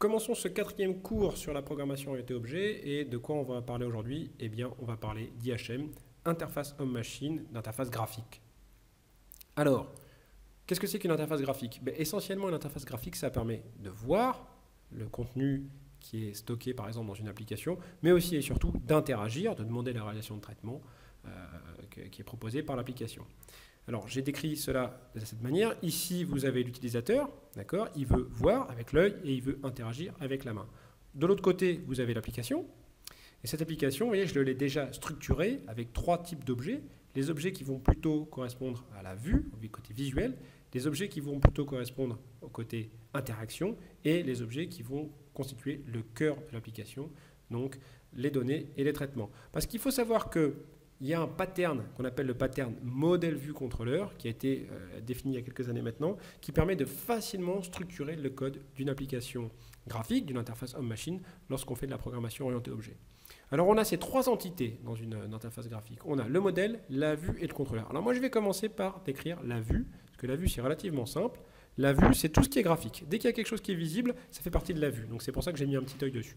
Commençons ce quatrième cours sur la programmation orientée objet et de quoi on va parler aujourd'hui? Eh bien, on va parler d'IHM, interface homme-machine, d'interface graphique. Alors, qu'est-ce que c'est qu'une interface graphique? Essentiellement, une interface graphique, ça permet de voir le contenu qui est stocké par exemple dans une application, mais aussi et surtout d'interagir, de demander la réalisation de traitement qui est proposée par l'application. Alors, j'ai décrit cela de cette manière. Ici, vous avez l'utilisateur, d'accord? Il veut voir avec l'œil et il veut interagir avec la main. De l'autre côté, vous avez l'application. Et cette application, vous voyez, je l'ai déjà structurée avec trois types d'objets. Les objets qui vont plutôt correspondre à la vue, au côté visuel, les objets qui vont plutôt correspondre au côté interaction, et les objets qui vont constituer le cœur de l'application, donc les données et les traitements. Parce qu'il faut savoir que il y a un pattern qu'on appelle le pattern modèle vue contrôleur qui a été défini il y a quelques années maintenant, qui permet de facilement structurer le code d'une application graphique, d'une interface homme-machine, lorsqu'on fait de la programmation orientée objet. Alors on a ces trois entités dans une interface graphique. On a le modèle, la vue et le contrôleur. Alors moi je vais commencer par décrire la vue, parce que la vue c'est relativement simple. La vue c'est tout ce qui est graphique. Dès qu'il y a quelque chose qui est visible, ça fait partie de la vue. Donc c'est pour ça que j'ai mis un petit œil dessus.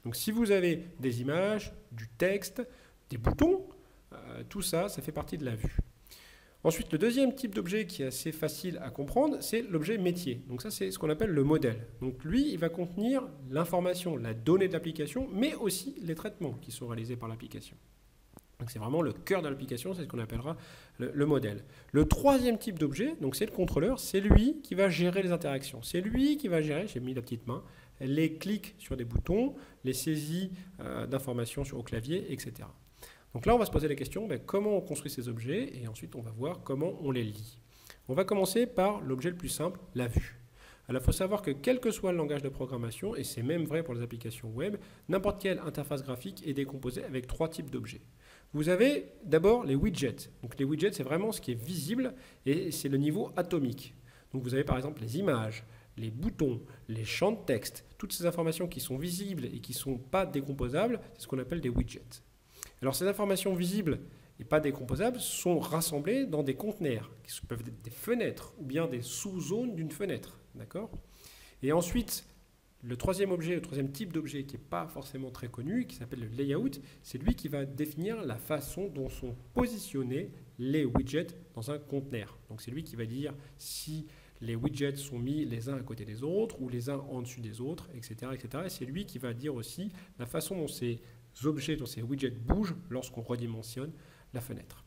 Donc si vous avez des images, du texte, des boutons, tout ça, ça fait partie de la vue. Ensuite, le deuxième type d'objet qui est assez facile à comprendre, c'est l'objet métier. Donc ça, c'est ce qu'on appelle le modèle. Donc lui, il va contenir l'information, la donnée de l'application, mais aussi les traitements qui sont réalisés par l'application. Donc c'est vraiment le cœur de l'application, c'est ce qu'on appellera le modèle. Le troisième type d'objet, donc c'est le contrôleur, c'est lui qui va gérer les interactions. C'est lui qui va gérer, j'ai mis la petite main, les clics sur des boutons, les saisies d'informations au clavier, etc. Donc là, on va se poser la question, comment on construit ces objets, et ensuite on va voir comment on les lit. On va commencer par l'objet le plus simple, la vue. Alors il faut savoir que quel que soit le langage de programmation, et c'est même vrai pour les applications web, n'importe quelle interface graphique est décomposée avec trois types d'objets. Vous avez d'abord les widgets. Donc les widgets, c'est vraiment ce qui est visible, et c'est le niveau atomique. Donc vous avez par exemple les images, les boutons, les champs de texte, toutes ces informations qui sont visibles et qui ne sont pas décomposables, c'est ce qu'on appelle des widgets. Alors ces informations visibles et pas décomposables sont rassemblées dans des conteneurs, qui peuvent être des fenêtres ou bien des sous-zones d'une fenêtre. D'accord ? Et ensuite, le troisième objet, le troisième type d'objet qui n'est pas forcément très connu, qui s'appelle le layout, c'est lui qui va définir la façon dont sont positionnés les widgets dans un conteneur. Donc c'est lui qui va dire si les widgets sont mis les uns à côté des autres ou les uns en dessus des autres, etc. etc. Et c'est lui qui va dire aussi la façon dont ces objets, dont ces widgets bougent lorsqu'on redimensionne la fenêtre.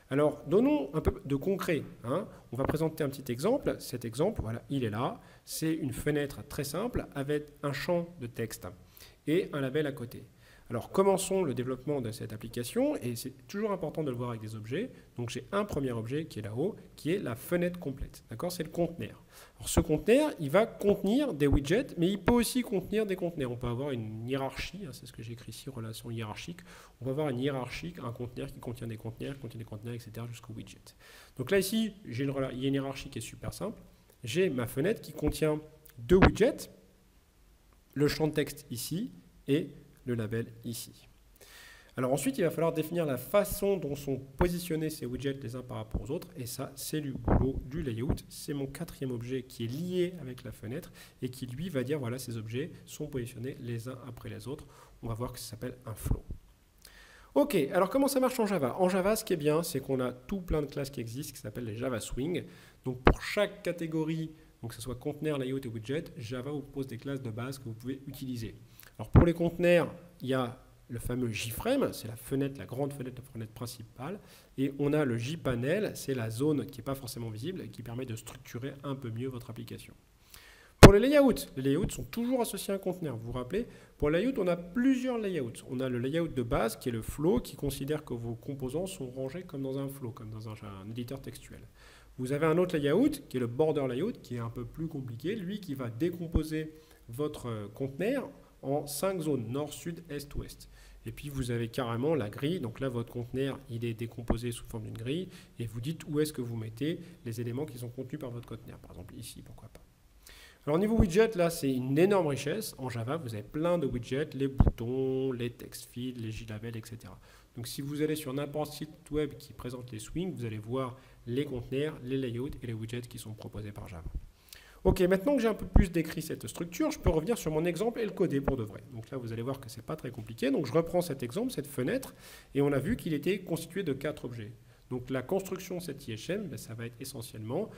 Alors, donnons un peu de concret. On va présenter un petit exemple. Cet exemple, voilà, il est là. C'est une fenêtre très simple avec un champ de texte et un label à côté. Alors, commençons le développement de cette application, et c'est toujours important de le voir avec des objets. Donc, j'ai un premier objet qui est là-haut, qui est la fenêtre complète. D'accord ? C'est le conteneur. Alors, ce conteneur, il va contenir des widgets, mais il peut aussi contenir des conteneurs. On peut avoir une hiérarchie, c'est ce que j'écris ici, relation hiérarchique. On va avoir une hiérarchie, un conteneur qui contient des conteneurs, etc., jusqu'au widget. Donc là, ici, il y a une hiérarchie qui est super simple. J'ai ma fenêtre qui contient deux widgets, le champ de texte ici, et le label ici. Alors ensuite, il va falloir définir la façon dont sont positionnés ces widgets les uns par rapport aux autres, et ça, c'est le boulot du layout. C'est mon quatrième objet qui est lié avec la fenêtre et qui, lui, va dire, voilà, ces objets sont positionnés les uns après les autres. On va voir que ça s'appelle un flow. Ok, alors comment ça marche en Java? En Java, ce qui est bien, c'est qu'on a tout plein de classes qui existent, qui s'appellent les Java Swing. Donc pour chaque catégorie, donc que ce soit conteneur, layout et widget, Java vous propose des classes de base que vous pouvez utiliser. Alors pour les conteneurs, il y a le fameux JFrame, c'est la fenêtre, la grande fenêtre, la fenêtre principale. Et on a le JPanel, c'est la zone qui n'est pas forcément visible et qui permet de structurer un peu mieux votre application. Pour les layouts sont toujours associés à un conteneur. Vous vous rappelez, pour le layout, on a plusieurs layouts. On a le layout de base qui est le flow, qui considère que vos composants sont rangés comme dans un flow, comme dans un éditeur textuel. Vous avez un autre layout qui est le border layout, qui est un peu plus compliqué, lui qui va décomposer votre conteneur en 5 zones, nord, sud, est, ouest. Et puis vous avez carrément la grille, donc là votre conteneur il est décomposé sous forme d'une grille, et vous dites où est-ce que vous mettez les éléments qui sont contenus par votre conteneur, par exemple ici, pourquoi pas. Alors au niveau widget, là c'est une énorme richesse. En Java, vous avez plein de widgets, les boutons, les text fields, les JLabels, etc. Donc si vous allez sur n'importe quel site web qui présente les swings, vous allez voir les conteneurs, les layouts et les widgets qui sont proposés par Java. Ok, maintenant que j'ai un peu plus décrit cette structure, je peux revenir sur mon exemple et le coder pour de vrai. Donc là, vous allez voir que ce n'est pas très compliqué. Donc je reprends cet exemple, cette fenêtre, et on a vu qu'il était constitué de 4 objets. Donc la construction de cet IHM, ben, ça va être essentiellement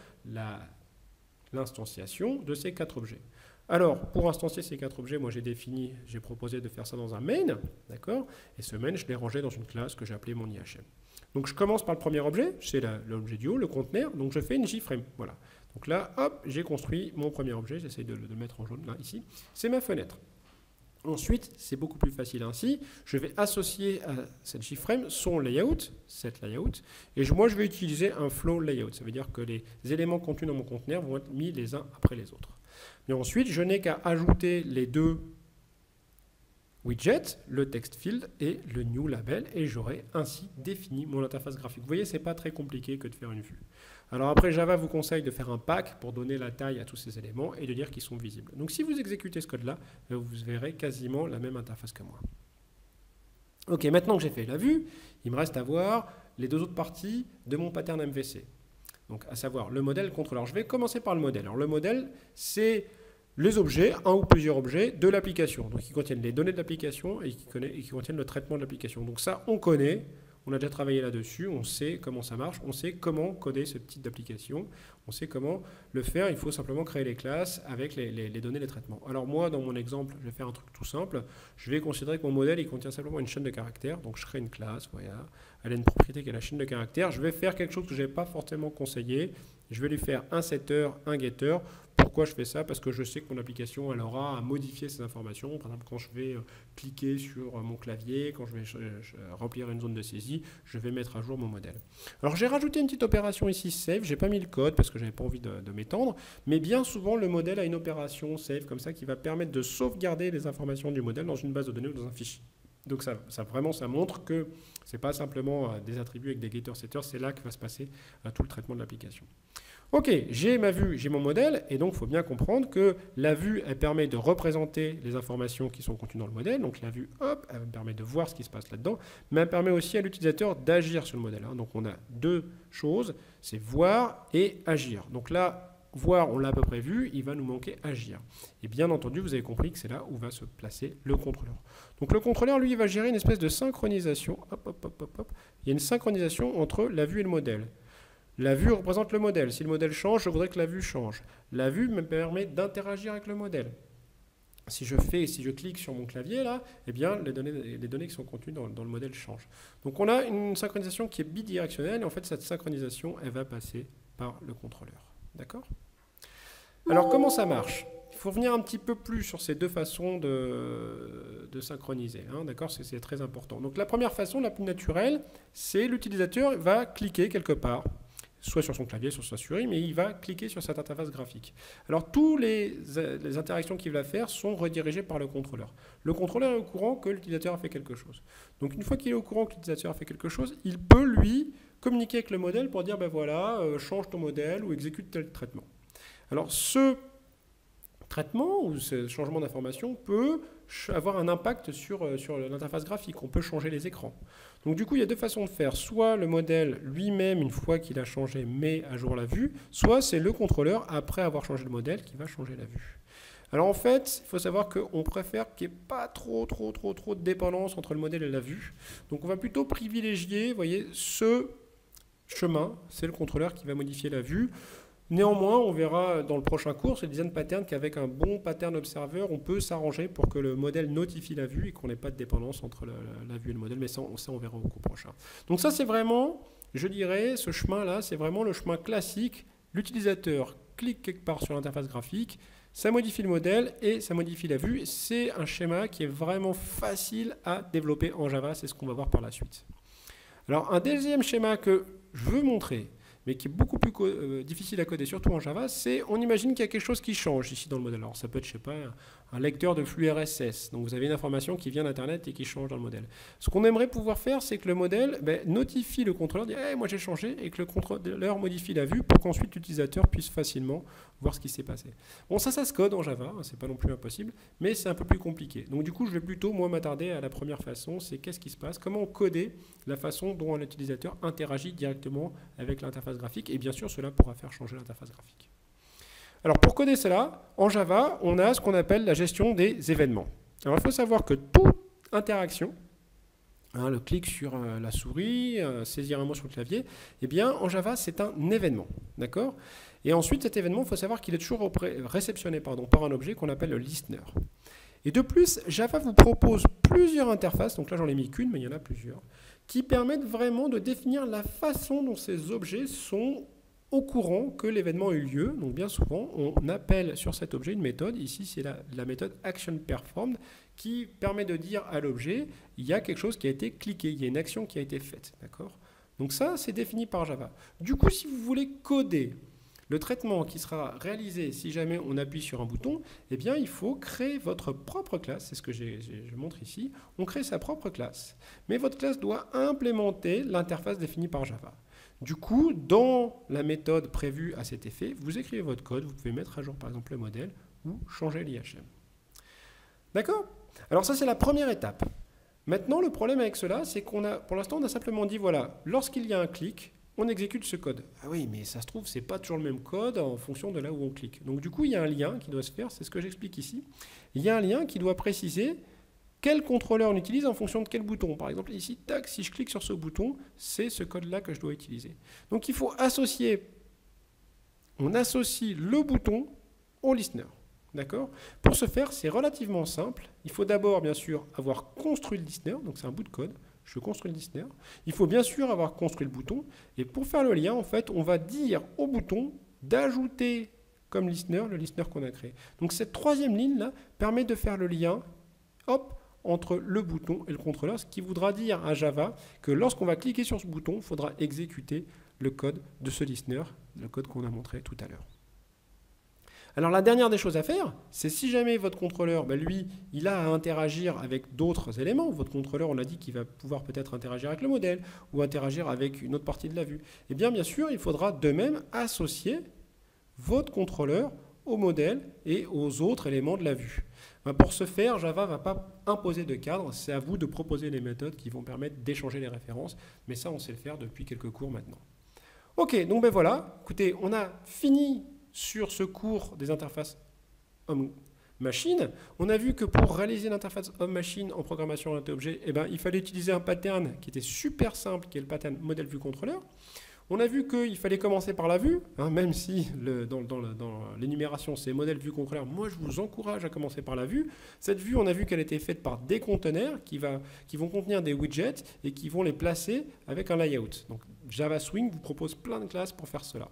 l'instanciation de ces 4 objets. Alors, pour instancier ces 4 objets, moi j'ai proposé de faire ça dans un main, d'accord? Et ce main, je l'ai rangé dans une classe que j'ai appelée mon IHM. Donc je commence par le premier objet, c'est l'objet du haut, le conteneur, donc je fais une JFrame, voilà. Donc là, hop, j'ai construit mon premier objet, j'essaie de le mettre en jaune, là, ici, c'est ma fenêtre. Ensuite, c'est beaucoup plus facile ainsi, je vais associer à cette JFrame son layout, cette layout, et moi je vais utiliser un flow layout, ça veut dire que les éléments contenus dans mon conteneur vont être mis les uns après les autres. Mais ensuite, je n'ai qu'à ajouter les deux widgets, le text field et le new label, et j'aurai ainsi défini mon interface graphique. Vous voyez, ce n'est pas très compliqué que de faire une vue. Alors après, Java vous conseille de faire un pack pour donner la taille à tous ces éléments et de dire qu'ils sont visibles. Donc si vous exécutez ce code-là, vous verrez quasiment la même interface que moi. Ok, maintenant que j'ai fait la vue, il me reste à voir les deux autres parties de mon pattern MVC. Donc à savoir le modèle, le contrôleur. Je vais commencer par le modèle. Alors le modèle, c'est les objets, un ou plusieurs objets de l'application. Donc qui contiennent les données de l'application et qui contiennent le traitement de l'application. Donc ça, on connaît. On a déjà travaillé là-dessus, on sait comment ça marche, on sait comment coder ce type d'application, on sait comment le faire, il faut simplement créer les classes avec les données, les traitements. Alors moi, dans mon exemple, je vais faire un truc tout simple, je vais considérer que mon modèle, il contient simplement une chaîne de caractères, donc je crée une classe, voilà, elle a une propriété qui est la chaîne de caractères, je vais faire quelque chose que je n'ai pas forcément conseillé, je vais lui faire un setter, un getter. Pourquoi je fais ça? Parce que je sais que mon application, elle aura à modifier ces informations. Par exemple, quand je vais cliquer sur mon clavier, quand je vais remplir une zone de saisie, je vais mettre à jour mon modèle. Alors, j'ai rajouté une petite opération ici, save. Je n'ai pas mis le code parce que je n'avais pas envie de m'étendre. Mais bien souvent, le modèle a une opération save comme ça qui va permettre de sauvegarder les informations du modèle dans une base de données ou dans un fichier. Donc ça montre que ce n'est pas simplement des attributs avec des getters, setters, c'est là que va se passer tout le traitement de l'application. Ok, j'ai ma vue, j'ai mon modèle, et donc il faut bien comprendre que la vue, elle permet de représenter les informations qui sont contenues dans le modèle. Donc la vue, hop, elle me permet de voir ce qui se passe là-dedans, mais elle permet aussi à l'utilisateur d'agir sur le modèle. Donc on a deux choses, c'est voir et agir. Donc là, voir, on l'a à peu près vu, il va nous manquer agir. Et bien entendu, vous avez compris que c'est là où va se placer le contrôleur. Donc le contrôleur, lui, il va gérer une espèce de synchronisation. Hop, hop, hop, hop, hop. Il y a une synchronisation entre la vue et le modèle. La vue représente le modèle. Si le modèle change, je voudrais que la vue change. La vue me permet d'interagir avec le modèle. Si je clique sur mon clavier, là, eh bien, les données qui sont contenues dans le modèle changent. Donc on a une synchronisation qui est bidirectionnelle, et en fait, cette synchronisation, elle va passer par le contrôleur. D'accord? Alors, comment ça marche? Il faut revenir un petit peu plus sur ces deux façons de synchroniser. Hein, d'accord? C'est très important. Donc, la première façon, la plus naturelle, c'est l'utilisateur va cliquer quelque part, soit sur son clavier, soit sur sa souris, mais il va cliquer sur cette interface graphique. Alors, toutes les interactions qu'il va faire sont redirigées par le contrôleur. Le contrôleur est au courant que l'utilisateur a fait quelque chose. Donc, une fois qu'il est au courant que l'utilisateur a fait quelque chose, il peut, lui, communiquer avec le modèle pour dire, ben voilà, change ton modèle ou exécute tel traitement. Alors, ce traitement ou ce changement d'information peut avoir un impact sur l'interface graphique. On peut changer les écrans. Donc du coup, il y a deux façons de faire. Soit le modèle lui-même, une fois qu'il a changé, met à jour la vue, soit c'est le contrôleur, après avoir changé le modèle, qui va changer la vue. Alors en fait, il faut savoir qu'on préfère qu'il n'y ait pas trop de dépendance entre le modèle et la vue. Donc on va plutôt privilégier, vous voyez, ce chemin, c'est le contrôleur qui va modifier la vue. Néanmoins, on verra dans le prochain cours, c'est le design pattern, qu'avec un bon pattern observer, on peut s'arranger pour que le modèle notifie la vue et qu'on n'ait pas de dépendance entre la vue et le modèle, mais ça on verra au cours prochain. Donc ça, c'est vraiment, je dirais, ce chemin-là, c'est vraiment le chemin classique. L'utilisateur clique quelque part sur l'interface graphique, ça modifie le modèle et ça modifie la vue. C'est un schéma qui est vraiment facile à développer en Java, c'est ce qu'on va voir par la suite. Alors, un deuxième schéma que je veux montrer, mais qui est beaucoup plus difficile à coder, surtout en Java, c'est, on imagine qu'il y a quelque chose qui change ici dans le modèle. Alors ça peut être, je sais pas, un lecteur de flux RSS. Donc vous avez une information qui vient d'Internet et qui change dans le modèle. Ce qu'on aimerait pouvoir faire, c'est que le modèle notifie le contrôleur, dit hey, « moi j'ai changé » et que le contrôleur modifie la vue pour qu'ensuite l'utilisateur puisse facilement voir ce qui s'est passé. Bon, ça se code en Java, hein, c'est pas non plus impossible, mais c'est un peu plus compliqué. Donc du coup, je vais plutôt, moi, m'attarder à la première façon, c'est qu'est-ce qui se passe, comment coder la façon dont l'utilisateur interagit directement avec l'interface graphique, et bien sûr, cela pourra faire changer l'interface graphique. Alors pour coder cela, en Java, on a ce qu'on appelle la gestion des événements. Alors il faut savoir que toute interaction, le clic sur la souris, saisir un mot sur le clavier, eh bien en Java c'est un événement, d'accord? Et ensuite cet événement, il faut savoir qu'il est toujours réceptionné par un objet qu'on appelle le listener. Et de plus, Java vous propose plusieurs interfaces, donc là j'en ai mis qu'une, mais il y en a plusieurs, qui permettent vraiment de définir la façon dont ces objets sont au courant que l'événement a eu lieu. Donc bien souvent, on appelle sur cet objet une méthode. Ici, c'est la méthode actionPerformed qui permet de dire à l'objet, il y a quelque chose qui a été cliqué, il y a une action qui a été faite. D'accord ? Donc ça, c'est défini par Java. Du coup, si vous voulez coder le traitement qui sera réalisé si jamais on appuie sur un bouton, eh bien, il faut créer votre propre classe. C'est ce que je montre ici. On crée sa propre classe. Mais votre classe doit implémenter l'interface définie par Java. Du coup, dans la méthode prévue à cet effet, vous écrivez votre code, vous pouvez mettre à jour par exemple le modèle ou changer l'IHM. D'accord ? Alors ça, c'est la première étape. Maintenant, le problème avec cela, c'est pour l'instant, on a simplement dit, voilà, lorsqu'il y a un clic, on exécute ce code. Ah oui, mais ça se trouve, c'est pas toujours le même code en fonction de là où on clique. Donc du coup, il y a un lien qui doit se faire, c'est ce que j'explique ici. Il y a un lien qui doit préciser quel contrôleur on utilise en fonction de quel bouton. Par exemple, ici, tac, si je clique sur ce bouton, c'est ce code-là que je dois utiliser. Donc il faut on associe le bouton au listener. D'accord ? Pour ce faire, c'est relativement simple. Il faut d'abord, bien sûr, avoir construit le listener, donc c'est un bout de code. Je construis le listener. Il faut bien sûr avoir construit le bouton. Et pour faire le lien, en fait, on va dire au bouton d'ajouter comme listener le listener qu'on a créé. Donc cette troisième ligne-là permet de faire le lien, hop, entre le bouton et le contrôleur, ce qui voudra dire à Java que lorsqu'on va cliquer sur ce bouton, il faudra exécuter le code de ce listener, le code qu'on a montré tout à l'heure. Alors la dernière des choses à faire, c'est si jamais votre contrôleur, lui, il a à interagir avec d'autres éléments. Votre contrôleur, on a dit qu'il va pouvoir peut-être interagir avec le modèle ou interagir avec une autre partie de la vue. Eh bien sûr, il faudra de même associer votre contrôleur au modèle et aux autres éléments de la vue. Pour ce faire, Java ne va pas imposer de cadre, c'est à vous de proposer les méthodes qui vont permettre d'échanger les références, mais ça on sait le faire depuis quelques cours maintenant. Ok, donc voilà, écoutez, on a fini sur ce cours des interfaces homme-machine. On a vu que pour réaliser l'interface homme-machine en programmation orientée objet, il fallait utiliser un pattern qui était super simple, qui est le pattern modèle vue contrôleur. On a vu qu'il fallait commencer par la vue, même si dans l'énumération c'est modèle vue contrôleur, moi je vous encourage à commencer par la vue. Cette vue, on a vu qu'elle était faite par des conteneurs qui vont contenir des widgets et qui vont les placer avec un layout. Donc Java Swing vous propose plein de classes pour faire cela.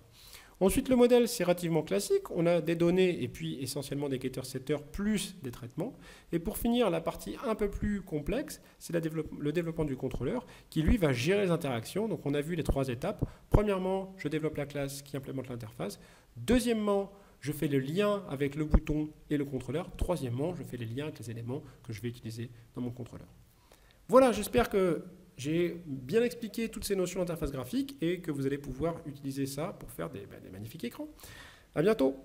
Ensuite, le modèle, c'est relativement classique. On a des données et puis essentiellement des getters setters plus des traitements. Et pour finir, la partie un peu plus complexe, c'est le développement du contrôleur qui, lui, va gérer les interactions. Donc, on a vu les trois étapes. Premièrement, je développe la classe qui implémente l'interface. Deuxièmement, je fais le lien avec le bouton et le contrôleur. Troisièmement, je fais les liens avec les éléments que je vais utiliser dans mon contrôleur. Voilà, j'espère que j'ai bien expliqué toutes ces notions d'interface graphique et que vous allez pouvoir utiliser ça pour faire des magnifiques écrans. À bientôt!